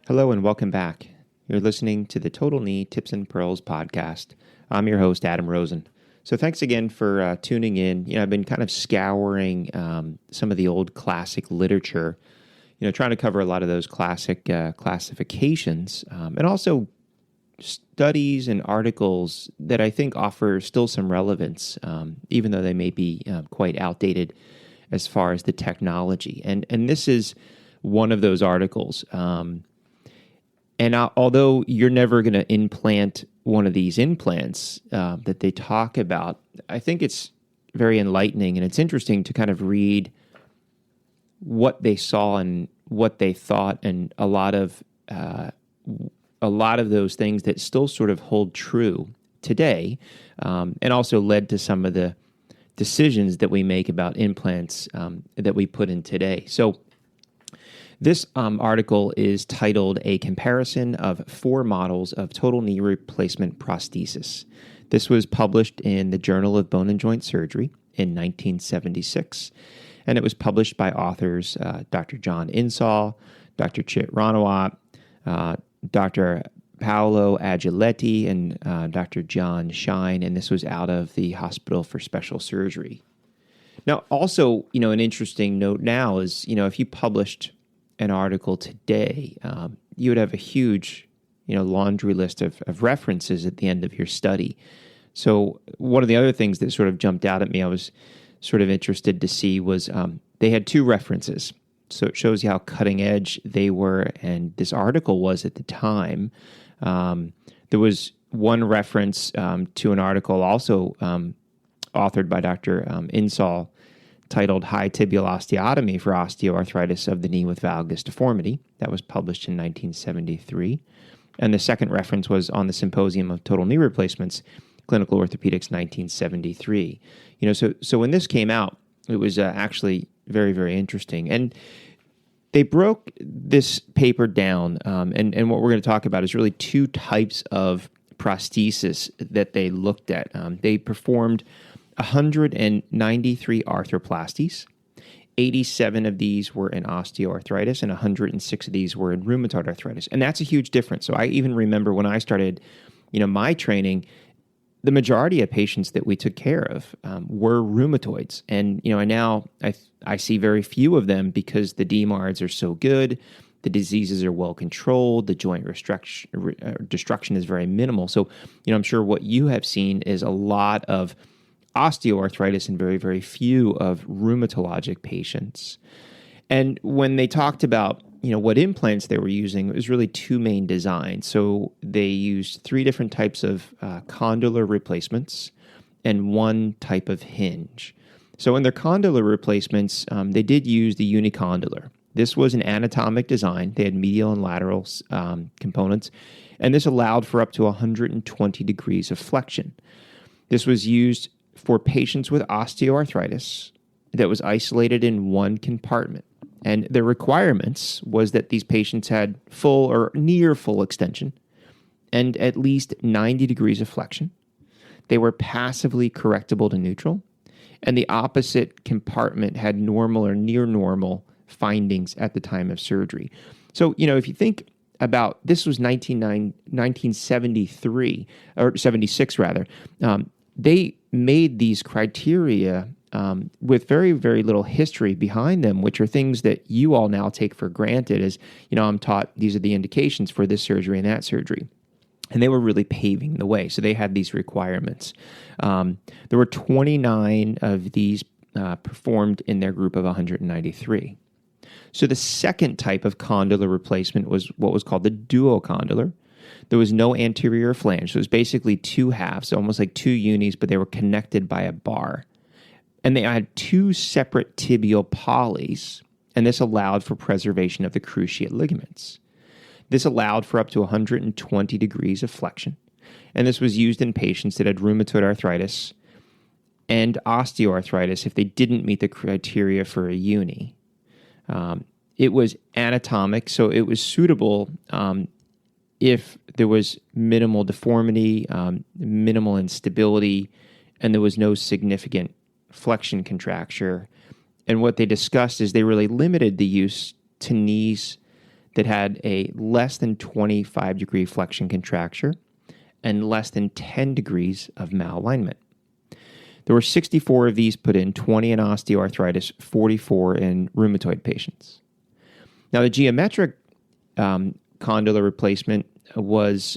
Hello and welcome back. You're listening to the Total Knee Tips and Pearls podcast. I'm your host, Adam Rosen. So thanks again for tuning in. I've been kind of scouring some of the old classic literature, trying to cover a lot of those classic classifications, and also studies and articles that I think offer still some relevance, even though they may be quite outdated as far as the technology. And this is one of those articles. Although you're never going to implant one of these implants that they talk about, I think it's very enlightening, and it's interesting to kind of read what they saw and what they thought, and a lot of those things that still sort of hold true today, and also led to some of the decisions that we make about implants that we put in today. So this article is titled "A Comparison of 4 Models of Total Knee Replacement Prosthesis." This was published in the Journal of Bone and Joint Surgery in 1976, and it was published by authors Dr. John Insall, Dr. Chitranjan, Dr. Paolo Aglietti, and Dr. John Shine, and this was out of the Hospital for Special Surgery. Now, also, an interesting note now is, if you published an article today, you would have a huge, laundry list of references at the end of your study. So one of the other things that sort of jumped out at me, I was sort of interested to see, was they had 2 references. So it shows you how cutting edge they were, and this article was at the time. There was one reference to an article also authored by Dr. Insall, titled "High Tibial Osteotomy for Osteoarthritis of the Knee with Valgus Deformity." That was published in 1973. And the second reference was on the Symposium of Total Knee Replacements, Clinical Orthopedics, 1973. So when this came out, it was actually very, very interesting. And they broke this paper down, and what we're going to talk about is really 2 types of prosthesis that they looked at. They performed 193 arthroplasties. 87 of these were in osteoarthritis, and 106 of these were in rheumatoid arthritis. And that's a huge difference. So I even remember when I started, my training, the majority of patients that we took care of were rheumatoids. And, now I see very few of them because the DMARDs are so good, the diseases are well controlled, the joint destruction is very minimal. So, I'm sure what you have seen is a lot of osteoarthritis and very, very few of rheumatologic patients. And when they talked about, what implants they were using, it was really 2 main designs. So they used 3 different types of condylar replacements and 1 type of hinge. So in their condylar replacements, they did use the unicondylar. This was an anatomic design. They had medial and lateral components, and this allowed for up to 120 degrees of flexion. This was used for patients with osteoarthritis that was isolated in 1 compartment. And the requirements was that these patients had full or near full extension and at least 90 degrees of flexion. They were passively correctable to neutral, and the opposite compartment had normal or near normal findings at the time of surgery. So, if you think about, this was 1973, or 76 rather, they made these criteria with very, very little history behind them, which are things that you all now take for granted as, I'm taught these are the indications for this surgery and that surgery. And they were really paving the way. So they had these requirements. There were 29 of these performed in their group of 193. So the second type of condylar replacement was what was called the duocondylar. There was no anterior flange. So it was basically 2 halves, almost like 2 unis, but they were connected by a bar. And they had 2 separate tibial polys, and this allowed for preservation of the cruciate ligaments. This allowed for up to 120 degrees of flexion, and this was used in patients that had rheumatoid arthritis and osteoarthritis if they didn't meet the criteria for a uni. It was anatomic, so it was suitable if there was minimal deformity, minimal instability, and there was no significant flexion contracture. And what they discussed is they really limited the use to knees that had a less than 25-degree flexion contracture and less than 10 degrees of malalignment. There were 64 of these put in, 20 in osteoarthritis, 44 in rheumatoid patients. Now, the geometric condylar replacement was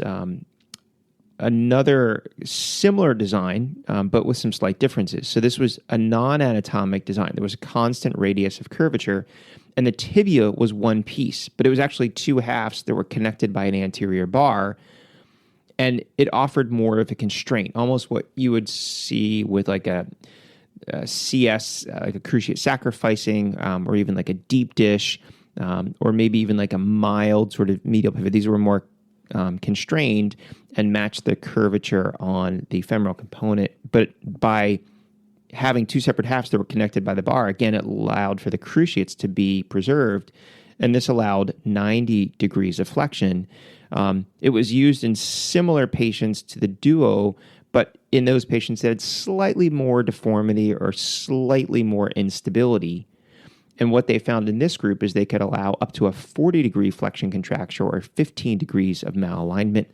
another similar design, but with some slight differences. So this was a non-anatomic design. There was a constant radius of curvature, and the tibia was one piece, but it was actually two halves that were connected by an anterior bar, and it offered more of a constraint, almost what you would see with like a CS, like a cruciate sacrificing, or even like a deep dish, or maybe even like a mild sort of medial pivot. These were more constrained and matched the curvature on the femoral component. But by having two separate halves that were connected by the bar, again, it allowed for the cruciates to be preserved, and this allowed 90 degrees of flexion. It was used in similar patients to the duo, but in those patients that had slightly more deformity or slightly more instability. And what they found in this group is they could allow up to a 40-degree flexion contracture or 15 degrees of malalignment.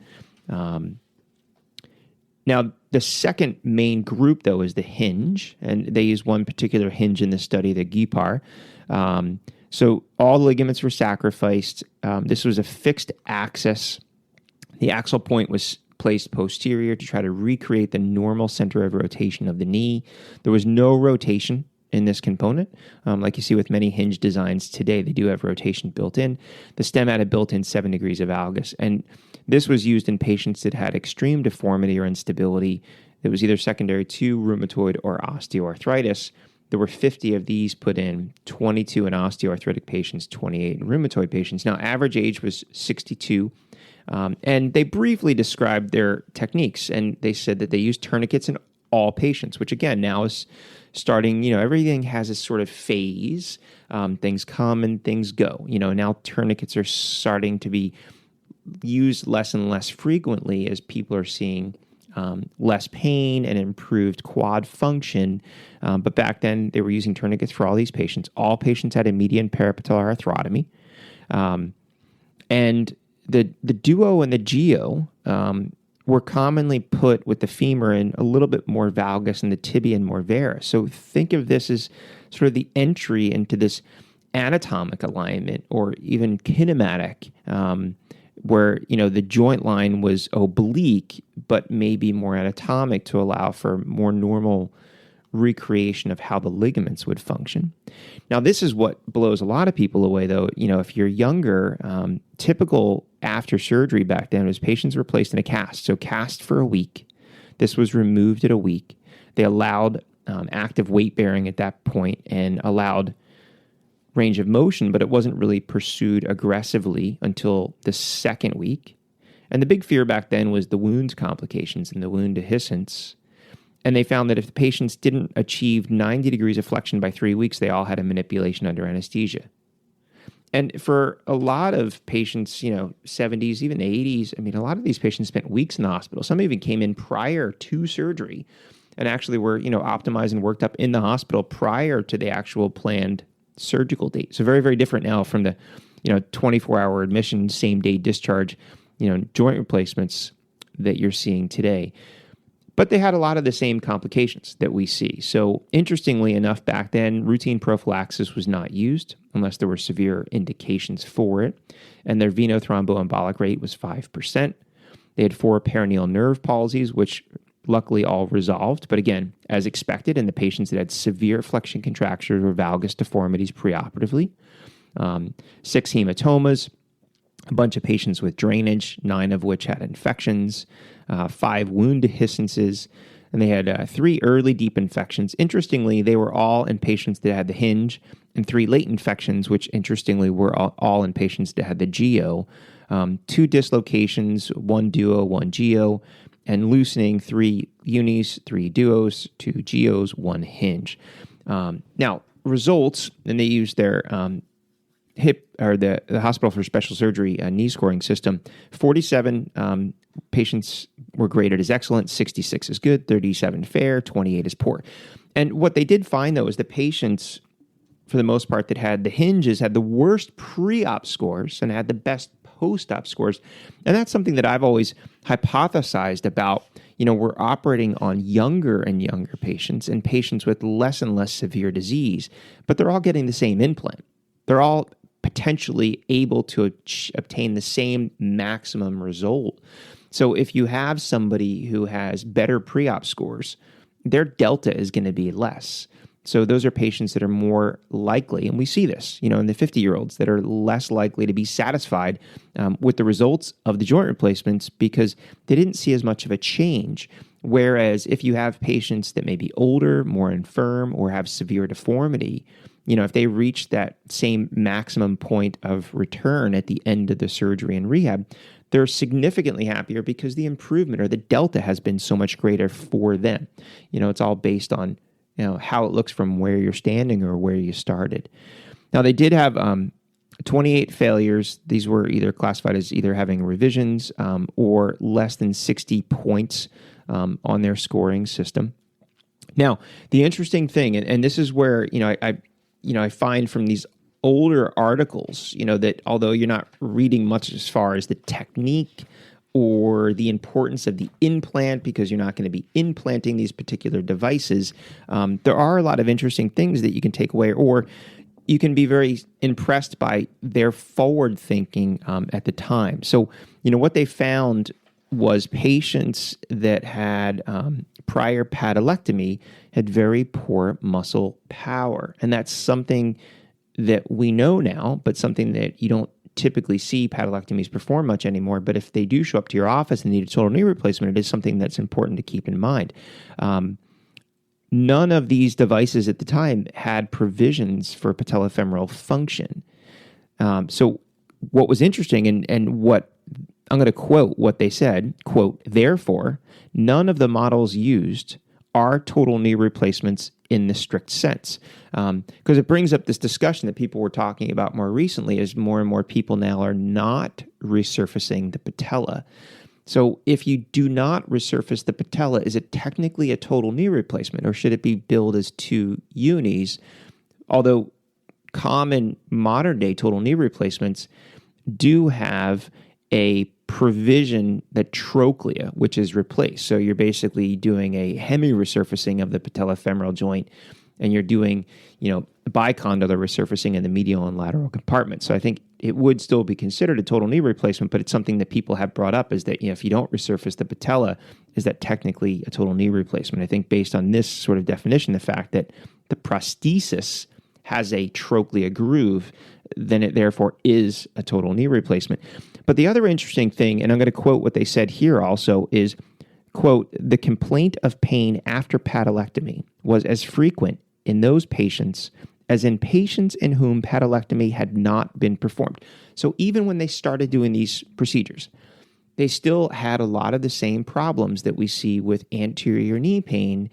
Now, the second main group, though, is the hinge, and they use one particular hinge in this study, the Guipar. So all the ligaments were sacrificed. This was a fixed axis. The axle point was placed posterior to try to recreate the normal center of rotation of the knee. There was no rotation in this component. Like you see with many hinge designs today, they do have rotation built in. The stem had a built-in 7 degrees of valgus, and this was used in patients that had extreme deformity or instability that was either secondary to rheumatoid or osteoarthritis. There were 50 of these put in, 22 in osteoarthritic patients, 28 in rheumatoid patients. Now, average age was 62, and they briefly described their techniques, and they said that they used tourniquets in all patients, which again, now is starting, everything has this sort of phase. Things come and things go. Now tourniquets are starting to be used less and less frequently as people are seeing less pain and improved quad function. But back then, they were using tourniquets for all these patients. All patients had a median parapatellar arthrotomy. And the duo and the geo were commonly put with the femur in a little bit more valgus and the tibia and more varus. So think of this as sort of the entry into this anatomic alignment or even kinematic, where the joint line was oblique, but maybe more anatomic to allow for more normal recreation of how the ligaments would function. Now, this is what blows a lot of people away, though. If you're younger, typical after surgery back then was patients were placed in a cast. So cast for a week. This was removed at a week. They allowed active weight bearing at that point and allowed range of motion, but it wasn't really pursued aggressively until the second week. And the big fear back then was the wounds complications and the wound dehiscence. And they found that if the patients didn't achieve 90 degrees of flexion by 3 weeks, they all had a manipulation under anesthesia. And for a lot of patients, 70s, even 80s, a lot of these patients spent weeks in the hospital. Some even came in prior to surgery and actually were, optimized and worked up in the hospital prior to the actual planned surgical date. So very, very different now from the, 24-hour admission, same day discharge, joint replacements that you're seeing today. But they had a lot of the same complications that we see. So interestingly enough, back then, routine prophylaxis was not used unless there were severe indications for it. And their venothromboembolic rate was 5%. They had 4 perineal nerve palsies, which luckily all resolved. But again, as expected in the patients that had severe flexion contractures or valgus deformities preoperatively. 6 hematomas, a bunch of patients with drainage, 9 of which had infections, 5 wound dehiscences, and they had 3 early deep infections. Interestingly, they were all in patients that had the hinge, and 3 late infections, which interestingly were all in patients that had the geo. 2 dislocations, 1 duo, 1 geo, and loosening, 3 unis, 3 duos, 2 geos, 1 hinge. Now, results, and they used their hip or the Hospital for Special Surgery knee scoring system. 47 patients were graded as excellent, 66 is good, 37 fair, 28 is poor. And what they did find, though, is the patients for the most part, that had the hinges had the worst pre-op scores and had the best post-op scores. And that's something that I've always hypothesized about. We're operating on younger and younger patients and patients with less and less severe disease, but they're all getting the same implant. They're all potentially able to obtain the same maximum result. So if you have somebody who has better pre-op scores, their delta is going to be less. So those are patients that are more likely, and we see this, in the 50-year-olds that are less likely to be satisfied with the results of the joint replacements because they didn't see as much of a change. Whereas if you have patients that may be older, more infirm, or have severe deformity, if they reach that same maximum point of return at the end of the surgery and rehab, they're significantly happier because the improvement or the delta has been so much greater for them. It's all based on how it looks from where you're standing or where you started. Now, they did have 28 failures. These were either classified as either having revisions or less than 60 points on their scoring system. Now, the interesting thing, and this is where I find from these older articles, that although you're not reading much as far as the technique or the importance of the implant, because you're not going to be implanting these particular devices, there are a lot of interesting things that you can take away, or you can be very impressed by their forward thinking at the time. So, what they found was patients that had prior patelectomy had very poor muscle power. And that's something that we know now, but something that you don't typically see patelectomies perform much anymore. But if they do show up to your office and need a total knee replacement, it is something that's important to keep in mind. None of these devices at the time had provisions for patellofemoral function. So what was interesting, and what I'm going to quote what they said, quote, "Therefore, none of the models used are total knee replacements in the strict sense." Because it brings up this discussion that people were talking about more recently, as more and more people now are not resurfacing the patella. So if you do not resurface the patella, is it technically a total knee replacement, or should it be billed as two unis? Although common modern day total knee replacements do have a provision that trochlea, which is replaced. So you're basically doing a hemi-resurfacing of the patellofemoral joint, and you're doing, bicondylar resurfacing in the medial and lateral compartments. So I think it would still be considered a total knee replacement, but it's something that people have brought up, is that, if you don't resurface the patella, is that technically a total knee replacement? I think based on this sort of definition, the fact that the prosthesis has a trochlea groove, then it therefore is a total knee replacement. But the other interesting thing, and I'm going to quote what they said here also, is, quote, "The complaint of pain after patelectomy was as frequent in those patients as in patients in whom patelectomy had not been performed." So even when they started doing these procedures, they still had a lot of the same problems that we see with anterior knee pain.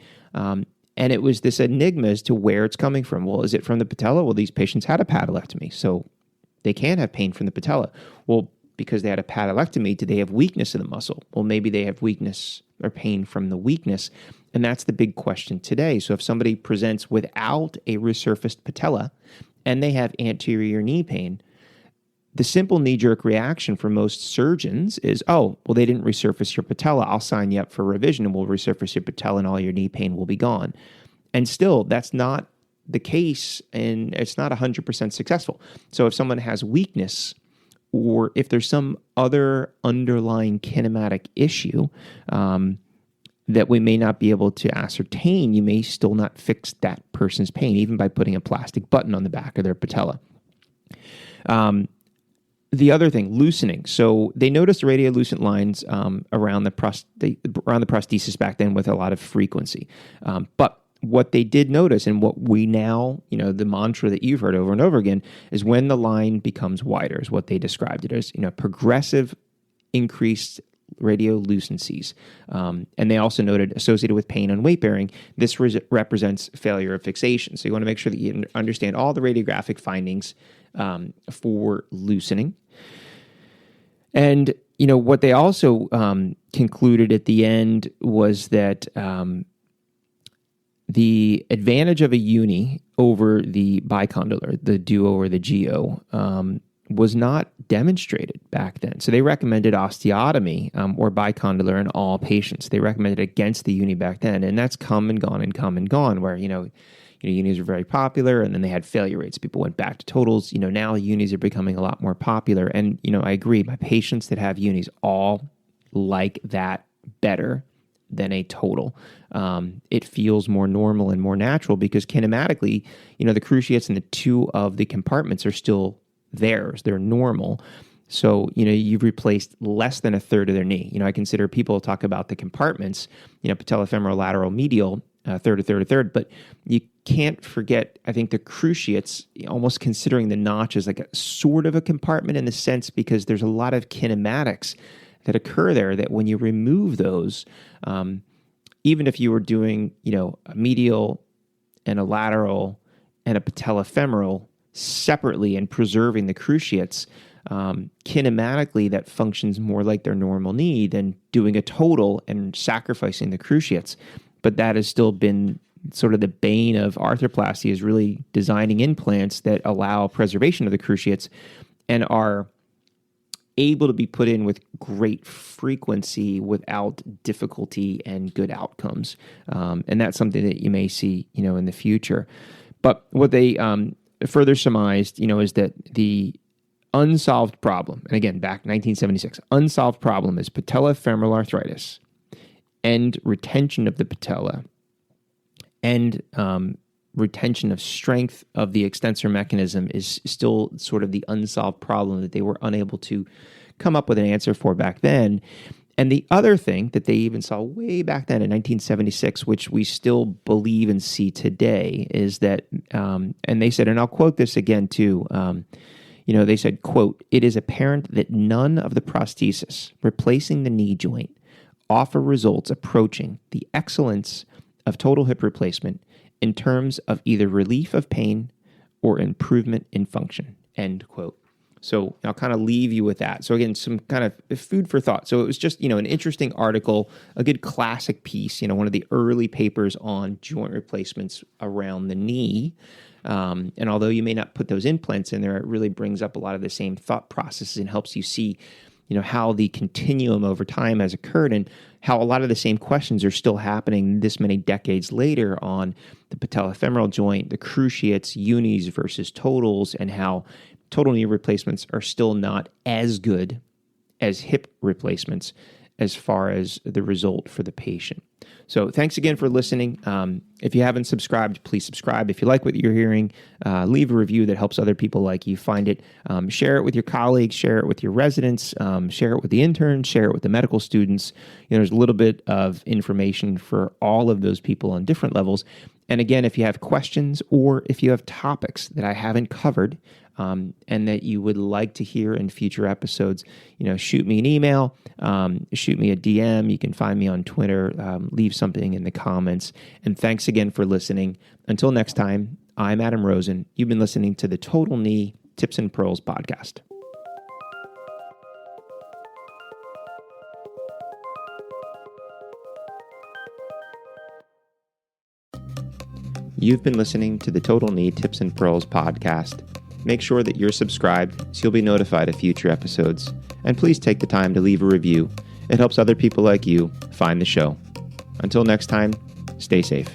And it was this enigma as to where it's coming from. Well, is it from the patella? Well, these patients had a patelectomy, so they can't have pain from the patella. Well, because they had a patelectomy, do they have weakness in the muscle? Well, maybe they have weakness or pain from the weakness. And that's the big question today. So if somebody presents without a resurfaced patella and they have anterior knee pain, the simple knee-jerk reaction for most surgeons is, oh, well, they didn't resurface your patella. I'll sign you up for revision and we'll resurface your patella and all your knee pain will be gone. And still, that's not the case, and it's not 100% successful. So if someone has weakness, or if there's some other underlying kinematic issue that we may not be able to ascertain, you may still not fix that person's pain, even by putting a plastic button on the back of their patella. The other thing, loosening. So they noticed radiolucent lines around the prosthesis back then with a lot of frequency. But what they did notice, and what we now, the mantra that you've heard over and over again, is when the line becomes wider, is what they described it as, progressive increased radiolucencies. And they also noted associated with pain and weight bearing, this represents failure of fixation. So you want to make sure that you understand all the radiographic findings for loosening. And, what they also concluded at the end was that the advantage of a uni over the bicondylar, the duo or the geo, was not demonstrated back then. So they recommended osteotomy or bicondylar in all patients. They recommended against the uni back then, and that's come and gone. Where unis were very popular, and then they had failure rates. People went back to totals. Now unis are becoming a lot more popular, and I agree. My patients that have unis all like that better than a total. It feels more normal and more natural because kinematically, the cruciates in the two of the compartments are still theirs. They're normal. So, you've replaced less than a third of their knee. I consider people talk about the compartments, patellofemoral, lateral, medial, a third, but you can't forget, I think, the cruciates, almost considering the notch as like a sort of a compartment in the sense because there's a lot of kinematics that occur there that when you remove those, even if you were doing, a medial and a lateral and a patellofemoral separately and preserving the cruciates, kinematically that functions more like their normal knee than doing a total and sacrificing the cruciates. But that has still been sort of the bane of arthroplasty, is really designing implants that allow preservation of the cruciates and are able to be put in with great frequency without difficulty and good outcomes. And that's something that you may see, in the future. But what they further surmised, is that the unsolved problem, and again, back in 1976, unsolved problem is patellofemoral arthritis and retention of the patella and retention of strength of the extensor mechanism is still sort of the unsolved problem that they were unable to come up with an answer for back then. And the other thing that they even saw way back then in 1976, which we still believe and see today, is that, and they said, and I'll quote this again too, they said, quote, "It is apparent that none of the prostheses replacing the knee joint offer results approaching the excellence of total hip replacement in terms of either relief of pain or improvement in function," end quote. So I'll kind of leave you with that. So again, some kind of food for thought. So it was just, an interesting article, a good classic piece, one of the early papers on joint replacements around the knee. And although you may not put those implants in there, it really brings up a lot of the same thought processes and helps you see, how the continuum over time has occurred and how a lot of the same questions are still happening this many decades later on the patellofemoral joint, the cruciates, unis versus totals, and how total knee replacements are still not as good as hip replacements as far as the result for the patient. So thanks again for listening. If you haven't subscribed, please subscribe. If you like what you're hearing, leave a review that helps other people like you find it. Share it with your colleagues, share it with your residents, share it with the interns, share it with the medical students. There's a little bit of information for all of those people on different levels. And again, if you have questions or if you have topics that I haven't covered, and that you would like to hear in future episodes, shoot me an email, shoot me a DM. You can find me on Twitter, leave something in the comments. And thanks again for listening. Until next time, I'm Adam Rosen. You've been listening to the Total Knee Tips and Pearls podcast. You've been listening to the Total Knee Tips and Pearls podcast. Make sure that you're subscribed so you'll be notified of future episodes. And please take the time to leave a review. It helps other people like you find the show. Until next time, stay safe.